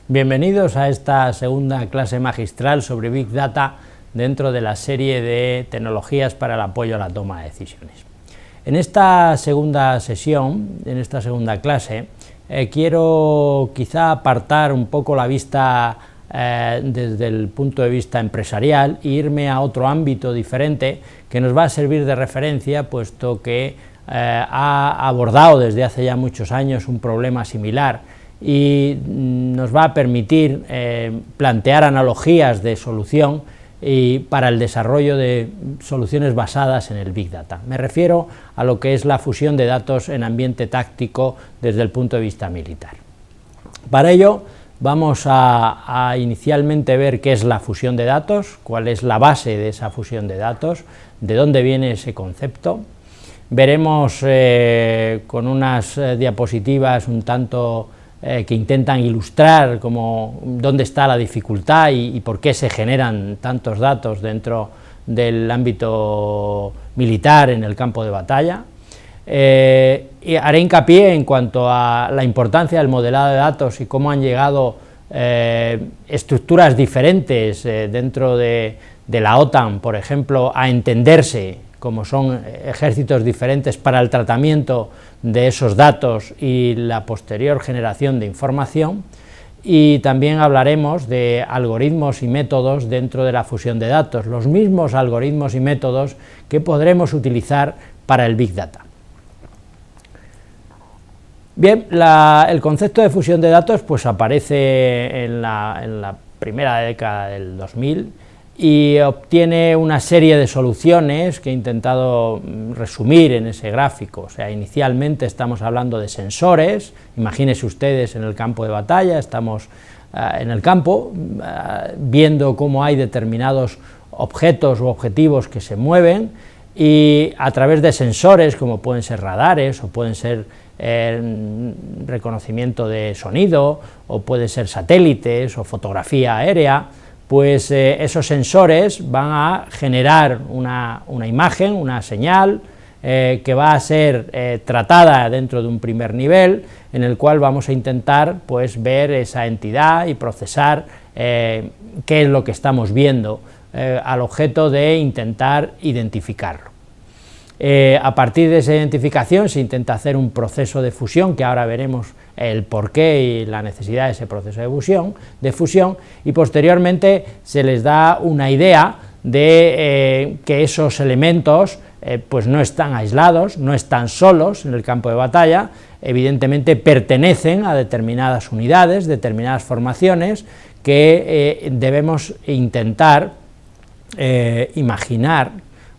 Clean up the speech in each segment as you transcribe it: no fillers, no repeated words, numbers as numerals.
Bienvenidos a esta segunda clase magistral sobre Big Data dentro de la serie de tecnologías para el apoyo a la toma de decisiones. En esta segunda sesión, en esta segunda clase, quiero quizá apartar un poco la vista desde el punto de vista empresarial e irme a otro ámbito diferente que nos va a servir de referencia, puesto que ha abordado desde hace ya muchos años un problema similar y nos va a permitir plantear analogías de solución y para el desarrollo de soluciones basadas en el Big Data. Me refiero a lo que es la fusión de datos en ambiente táctico desde el punto de vista militar. Para ello vamos a inicialmente ver qué es la fusión de datos, cuál es la base de esa fusión de datos, de dónde viene ese concepto. Veremos con unas diapositivas un tanto que intentan ilustrar dónde está la dificultad y por qué se generan tantos datos dentro del ámbito militar en el campo de batalla. Y haré hincapié en cuanto a la importancia del modelado de datos y cómo han llegado estructuras diferentes dentro de la OTAN, por ejemplo, a entenderse como son ejércitos diferentes para el tratamiento de esos datos y la posterior generación de información, y también hablaremos de algoritmos y métodos dentro de la fusión de datos, los mismos algoritmos y métodos que podremos utilizar para el Big Data. Bien, el concepto de fusión de datos pues aparece en la primera década del 2000, y obtiene una serie de soluciones que he intentado resumir en ese gráfico. O sea, inicialmente estamos hablando de sensores. Imagínense ustedes en el campo de batalla, estamos en el campo viendo cómo hay determinados objetos u objetivos que se mueven, y a través de sensores como pueden ser radares o pueden ser reconocimiento de sonido o pueden ser satélites o fotografía aérea, pues esos sensores van a generar una imagen, una señal, que va a ser tratada dentro de un primer nivel, en el cual vamos a intentar pues ver esa entidad y procesar qué es lo que estamos viendo, al objeto de intentar identificarlo. A partir de esa identificación se intenta hacer un proceso de fusión, que ahora veremos el porqué y la necesidad de ese proceso de fusión, y posteriormente se les da una idea de que esos elementos pues no están aislados, no están solos en el campo de batalla, evidentemente pertenecen a determinadas unidades, determinadas formaciones, que debemos intentar imaginar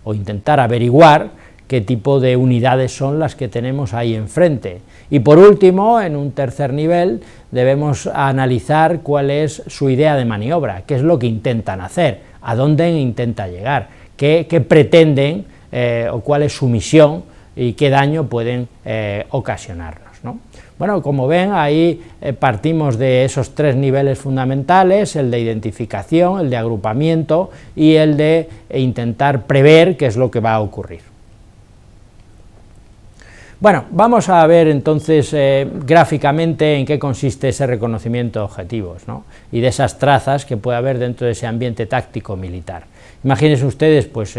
o intentar averiguar qué tipo de unidades son las que tenemos ahí enfrente. Y por último, en un tercer nivel, debemos analizar cuál es su idea de maniobra, qué es lo que intentan hacer, a dónde intenta llegar, qué pretenden o cuál es su misión y qué daño pueden ocasionarnos, ¿no? Bueno, como ven, ahí partimos de esos tres niveles fundamentales: el de identificación, el de agrupamiento y el de intentar prever qué es lo que va a ocurrir. Bueno, vamos a ver entonces gráficamente en qué consiste ese reconocimiento de objetivos, ¿no? Y de esas trazas que puede haber dentro de ese ambiente táctico militar. Imagínense ustedes pues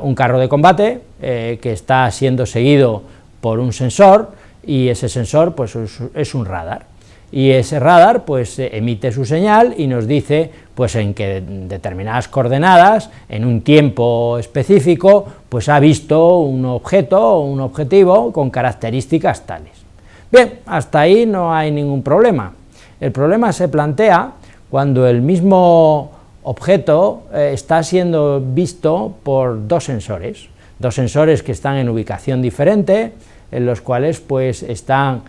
un carro de combate que está siendo seguido por un sensor, y ese sensor pues es un radar, y ese radar pues emite su señal y nos dice pues en que determinadas coordenadas, en un tiempo específico, pues ha visto un objeto o un objetivo con características tales. Bien, hasta ahí no hay ningún problema. El problema se plantea cuando el mismo objeto está siendo visto por dos sensores que están en ubicación diferente, en los cuales pues están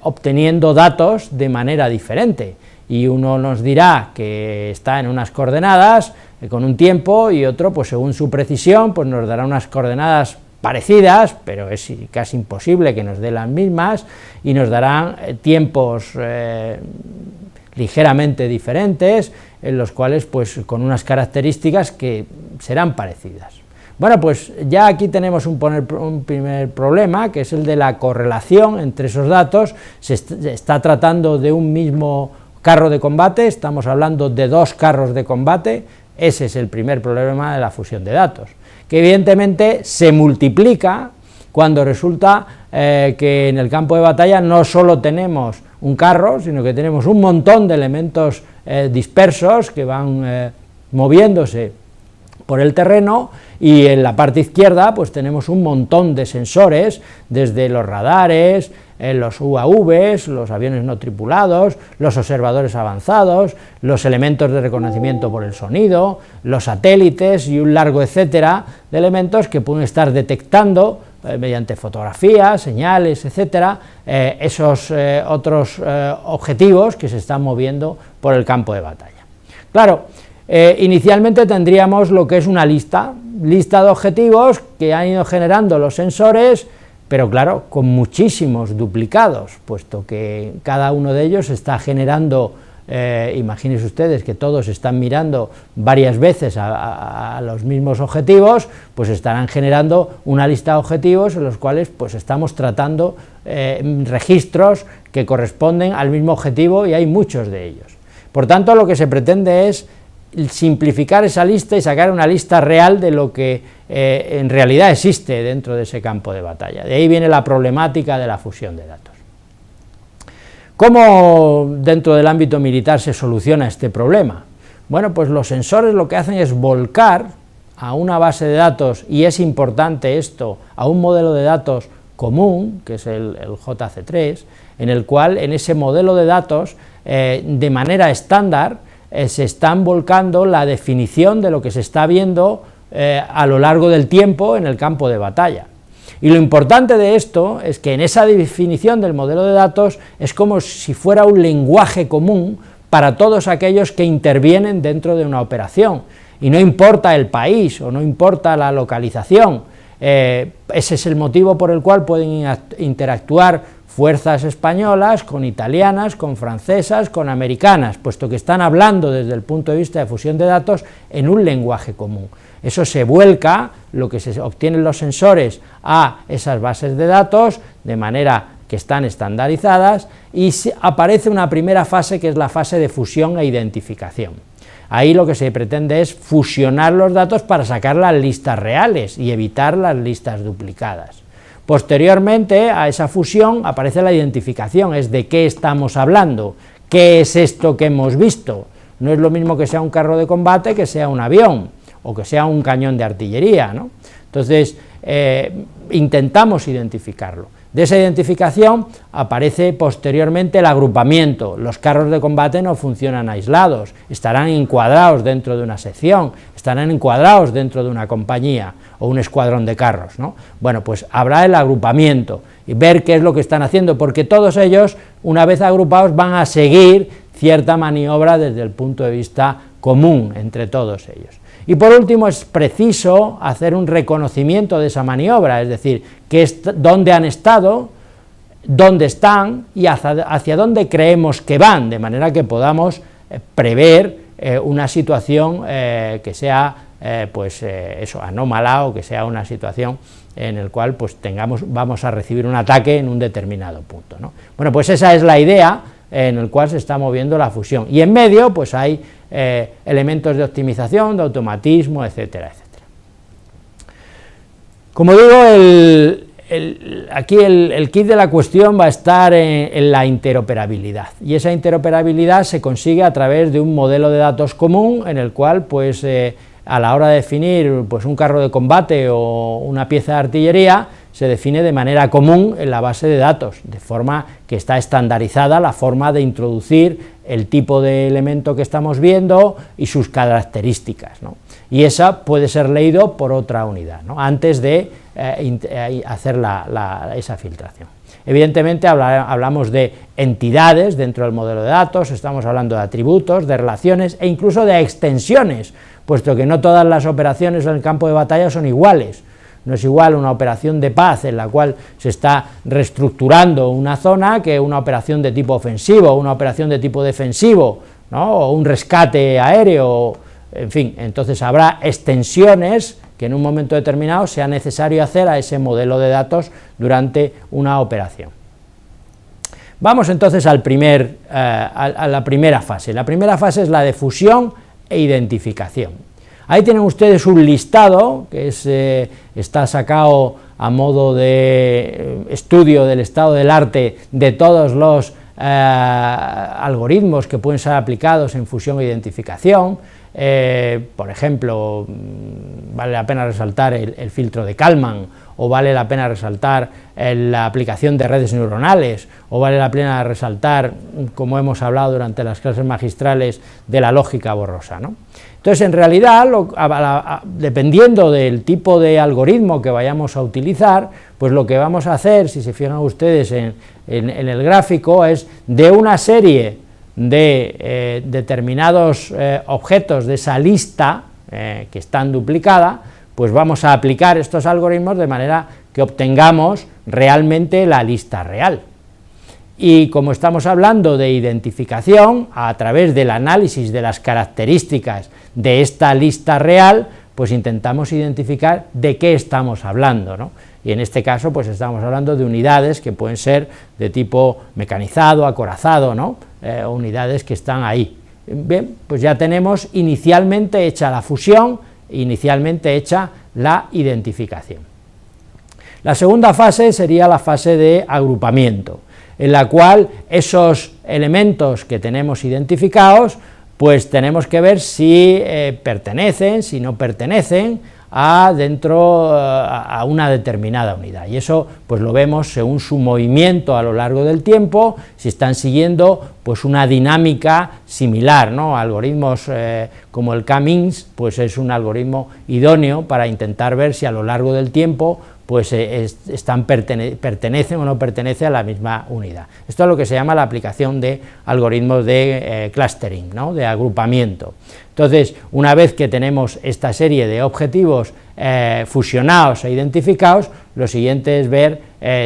obteniendo datos de manera diferente, y uno nos dirá que está en unas coordenadas con un tiempo, y otro pues según su precisión pues nos dará unas coordenadas parecidas, pero es casi imposible que nos dé las mismas, y nos darán tiempos ligeramente diferentes, en los cuales pues con unas características que serán parecidas. Bueno, pues ya aquí tenemos un primer problema, que es el de la correlación entre esos datos. Se está tratando de un mismo carro de combate, estamos hablando de 2 carros de combate. Ese es el primer problema de la fusión de datos, que evidentemente se multiplica cuando resulta que en el campo de batalla no solo tenemos un carro, sino que tenemos un montón de elementos dispersos que van moviéndose por el terreno, y en la parte izquierda pues tenemos un montón de sensores, desde los radares, los UAVs, los aviones no tripulados, los observadores avanzados, los elementos de reconocimiento por el sonido, los satélites y un largo etcétera de elementos que pueden estar detectando mediante fotografías, señales, etcétera, esos otros objetivos que se están moviendo por el campo de batalla. Claro, inicialmente tendríamos lo que es una lista de objetivos que han ido generando los sensores, pero claro, con muchísimos duplicados, puesto que cada uno de ellos está generando, imagínense ustedes que todos están mirando varias veces a los mismos objetivos, pues estarán generando una lista de objetivos en los cuales pues estamos tratando registros que corresponden al mismo objetivo, y hay muchos de ellos. Por tanto, lo que se pretende es simplificar esa lista y sacar una lista real de lo que en realidad existe dentro de ese campo de batalla. De ahí viene la problemática de la fusión de datos. ¿Cómo dentro del ámbito militar se soluciona este problema? Bueno, pues los sensores lo que hacen es volcar a una base de datos, y es importante esto, a un modelo de datos común, que es el JC3, en el cual en ese modelo de datos, de manera estándar, se están volcando la definición de lo que se está viendo a lo largo del tiempo en el campo de batalla. Y lo importante de esto es que en esa definición del modelo de datos es como si fuera un lenguaje común para todos aquellos que intervienen dentro de una operación, y no importa el país o no importa la localización. Ese es el motivo por el cual pueden interactuar fuerzas españolas con italianas, con francesas, con americanas, puesto que están hablando desde el punto de vista de fusión de datos en un lenguaje común. Eso se vuelca, lo que se obtienen los sensores, a esas bases de datos, de manera que están estandarizadas, y aparece una primera fase que es la fase de fusión e identificación. Ahí lo que se pretende es fusionar los datos para sacar las listas reales y evitar las listas duplicadas. Posteriormente a esa fusión aparece la identificación, es de qué estamos hablando, qué es esto que hemos visto. No es lo mismo que sea un carro de combate que sea un avión, o que sea un cañón de artillería, ¿no? Entonces, intentamos identificarlo. De esa identificación aparece posteriormente el agrupamiento. Los carros de combate no funcionan aislados, estarán encuadrados dentro de una sección, estarán encuadrados dentro de una compañía o un escuadrón de carros, ¿no? Bueno, pues habrá el agrupamiento y ver qué es lo que están haciendo, porque todos ellos, una vez agrupados, van a seguir cierta maniobra desde el punto de vista común entre todos ellos. Y por último, es preciso hacer un reconocimiento de esa maniobra, es decir, dónde han estado, dónde están y hacia dónde creemos que van, de manera que podamos prever una situación que sea anómala, o que sea una situación en la cual pues vamos a recibir un ataque en un determinado punto, ¿no? Bueno, pues esa es la idea en el cual se está moviendo la fusión, y en medio pues hay elementos de optimización, de automatismo, etcétera, etcétera. Como digo, aquí el kit de la cuestión va a estar en la interoperabilidad, y esa interoperabilidad se consigue a través de un modelo de datos común, en el cual pues a la hora de definir pues un carro de combate o una pieza de artillería, se define de manera común en la base de datos, de forma que está estandarizada la forma de introducir el tipo de elemento que estamos viendo y sus características, ¿no? Y esa puede ser leído por otra unidad, ¿no?, antes de hacer esa filtración. Evidentemente hablamos de entidades dentro del modelo de datos, estamos hablando de atributos, de relaciones e incluso de extensiones, puesto que no todas las operaciones en el campo de batalla son iguales. No es igual una operación de paz en la cual se está reestructurando una zona que una operación de tipo ofensivo, una operación de tipo defensivo, ¿no?, o un rescate aéreo, en fin. Entonces habrá extensiones que en un momento determinado sea necesario hacer a ese modelo de datos durante una operación. Vamos entonces a la primera fase. La primera fase es la de fusión e identificación. Ahí tienen ustedes un listado que está sacado a modo de estudio del estado del arte de todos los algoritmos que pueden ser aplicados en fusión e identificación. Por ejemplo, vale la pena resaltar el filtro de Kalman, o vale la pena resaltar la aplicación de redes neuronales, o vale la pena resaltar, como hemos hablado durante las clases magistrales, de la lógica borrosa, ¿no? Entonces, en realidad, dependiendo del tipo de algoritmo que vayamos a utilizar, pues lo que vamos a hacer, si se fijan ustedes en el gráfico, es de una serie de determinados objetos de esa lista que están duplicada, pues vamos a aplicar estos algoritmos de manera que obtengamos realmente la lista real. Y como estamos hablando de identificación, a través del análisis de las características de esta lista real, pues intentamos identificar de qué estamos hablando, ¿no? Y en este caso, pues estamos hablando de unidades que pueden ser de tipo mecanizado, acorazado, ¿no? Unidades que están ahí. Bien, pues ya tenemos inicialmente hecha la fusión, inicialmente hecha la identificación. La segunda fase sería la fase de agrupamiento, en la cual esos elementos que tenemos identificados, pues tenemos que ver si pertenecen, si no pertenecen a una determinada unidad, y eso pues lo vemos según su movimiento a lo largo del tiempo, si están siguiendo pues una dinámica similar, ¿no? Algoritmos como el K-means, pues es un algoritmo idóneo para intentar ver si a lo largo del tiempo pues pertenecen o no pertenecen a la misma unidad. Esto es lo que se llama la aplicación de algoritmos de clustering, ¿no? De agrupamiento. Entonces, una vez que tenemos esta serie de objetivos fusionados e identificados, lo siguiente es ver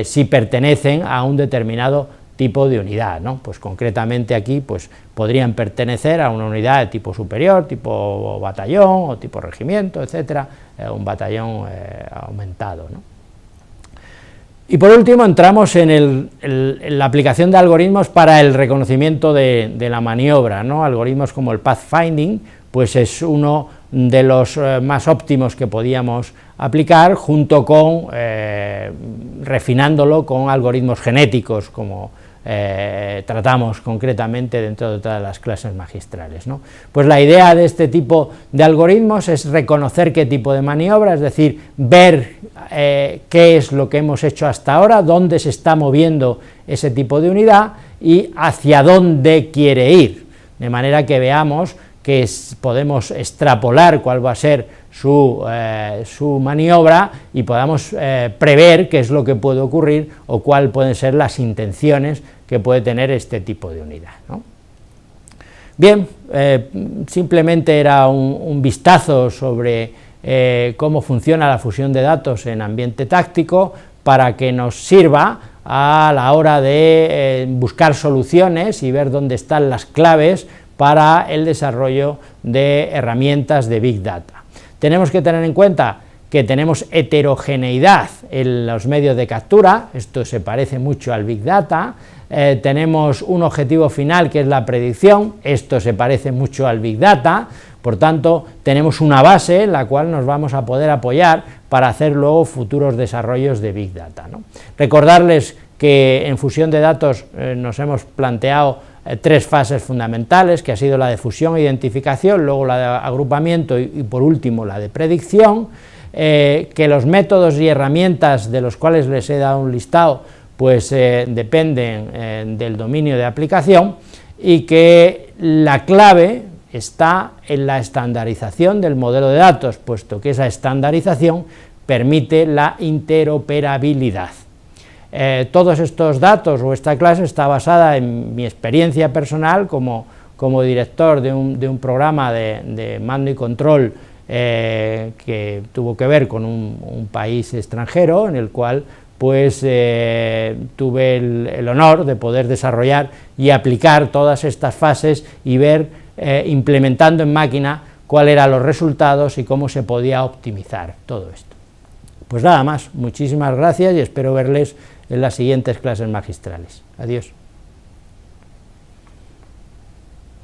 si pertenecen a un determinado tipo de unidad, ¿no? Pues concretamente aquí pues podrían pertenecer a una unidad de tipo superior, tipo batallón o tipo regimiento, etcétera, un batallón aumentado, ¿no? Y por último entramos en la aplicación de algoritmos para el reconocimiento de la maniobra, ¿no? Algoritmos como el pathfinding, pues es uno de los más óptimos que podíamos aplicar, junto con refinándolo con algoritmos genéticos, como tratamos concretamente dentro de todas las clases magistrales, ¿no? Pues la idea de este tipo de algoritmos es reconocer qué tipo de maniobra, es decir, ver qué es lo que hemos hecho hasta ahora, dónde se está moviendo ese tipo de unidad y hacia dónde quiere ir, de manera que veamos que podemos extrapolar cuál va a ser su maniobra y podamos prever qué es lo que puede ocurrir o cuáles pueden ser las intenciones que puede tener este tipo de unidad, ¿no? Bien, simplemente era un vistazo sobre cómo funciona la fusión de datos en ambiente táctico, para que nos sirva a la hora de buscar soluciones y ver dónde están las claves para el desarrollo de herramientas de Big Data. Tenemos que tener en cuenta que tenemos heterogeneidad en los medios de captura, esto se parece mucho al Big Data, tenemos un objetivo final que es la predicción, esto se parece mucho al Big Data, por tanto tenemos una base en la cual nos vamos a poder apoyar para hacer luego futuros desarrollos de Big Data, ¿no? Recordarles que en fusión de datos nos hemos planteado tres fases fundamentales, que ha sido la de fusión e identificación, luego la de agrupamiento y por último la de predicción, que los métodos y herramientas de los cuales les he dado un listado pues dependen del dominio de aplicación, y que la clave está en la estandarización del modelo de datos, puesto que esa estandarización permite la interoperabilidad. Todos estos datos o esta clase está basada en mi experiencia personal como director de un programa de mando y control que tuvo que ver con un país extranjero, en el cual pues tuve el honor de poder desarrollar y aplicar todas estas fases y ver, implementando en máquina, cuáles eran los resultados y cómo se podía optimizar todo esto. Pues nada más, muchísimas gracias y espero verles en las siguientes clases magistrales. Adiós.